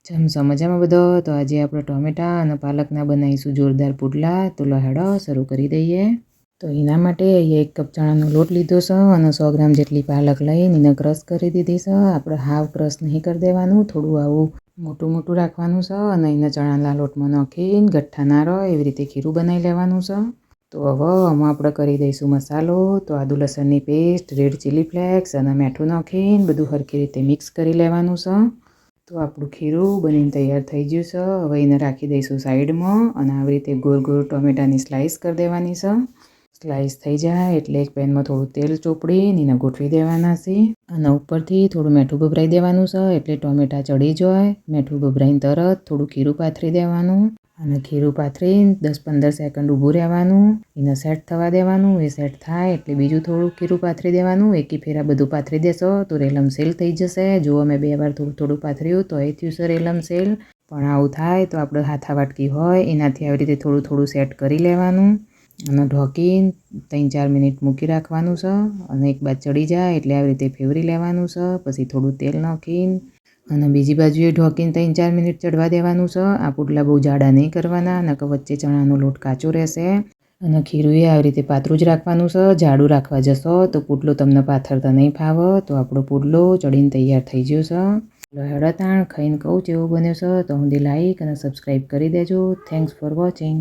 જમશો મજામાં બધો? તો આજે આપણે ટોમેટા અને પાલકના બનાવીશું જોરદાર પુડલા. તો હેડો શરૂ કરી દઈએ. તો એના માટે અહીંયા 1 કપ ચણાનો લોટ લીધો છે અને 100 ગ્રામ જેટલી પાલક લઈને એને ક્રશ કરી દીધી છે. આપણે હાવ ક્રશ નહીં કરી દેવાનું, થોડું આવું મોટું મોટું રાખવાનું છે અને એને ચણાના લોટમાં નાખીને ગઠ્ઠા ના રહે એવી રીતે ખીરું બનાવી લેવાનું છે. તો હવે આમાં આપણે કરી દઈશું મસાલો. તો આદુ લસણની પેસ્ટ, રેડ ચીલી ફ્લેક્સ અને મીઠું નાખીને બધું સરખી રીતે મિક્સ કરી લેવાનું છે. તો આપણું ખીરું બનીને તૈયાર થઈ ગયું છે. હવે એને રાખી દઈશું સાઈડમાં અને આવી રીતે ગોળ ગોળ ટોમેટાની સ્લાઈસ કરી દેવાની છે. સ્લાઈસ થઈ જાય એટલે એક પેનમાં થોડું તેલ ચોપડીને એને ગોઠવી દેવાના છે અને ઉપરથી થોડું મીઠું ભભરાઈ દેવાનું છે એટલે ટોમેટા ચડી જાય. મીઠું ભભરાઈને તરત થોડું ખીરું પાથરી દેવાનું અને ખીરું પાથરીને 10-15 સેકન્ડ ઊભું રહેવાનું, એને સેટ થવા દેવાનું. એ સેટ થાય એટલે બીજું થોડું ખીરું પાથરી દેવાનું. એકી ફેરા બધું પાથરી દેશો તો રેલમ સેલ થઈ જશે. જુઓ મેં 2 વાર થોડું થોડું પાથર્યું તો એ થયું છે રેલમ સેલ. પણ આવું થાય તો આપણે હાથા વાટકી હોય એનાથી આવી રીતે થોડું થોડું સેટ કરી લેવાનું અને ઢોકીને 3-4 મિનિટ મૂકી રાખવાનું છે અને એક બાજુ ચડી જાય એટલે આવી રીતે ફેવરી લેવાનું છે. પછી થોડું તેલ નાખીને અને બીજી બાજુએ ઢોકીને 3-4 મિનિટ ચડવા દેવાનું છે. આ પુડલા બહુ જાડા નહીં કરવાના, નકર વચ્ચે ચણાનો લોટ કાચો રહેશે. અને ખીરું આવી રીતે પાતળું જ રાખવાનું છે. જાડું રાખવા જશો તો પુડલો તમને પાથરતા નહીં ફાવે. તો આપણો પુડલો ચડીને તૈયાર થઈ ગયો છે. હેડતાણ ખાઈને કહું જેવો બન્યો છે તો ઊંધી લાઈક અને સબસ્ક્રાઈબ કરી દેજો. Thanks for watching.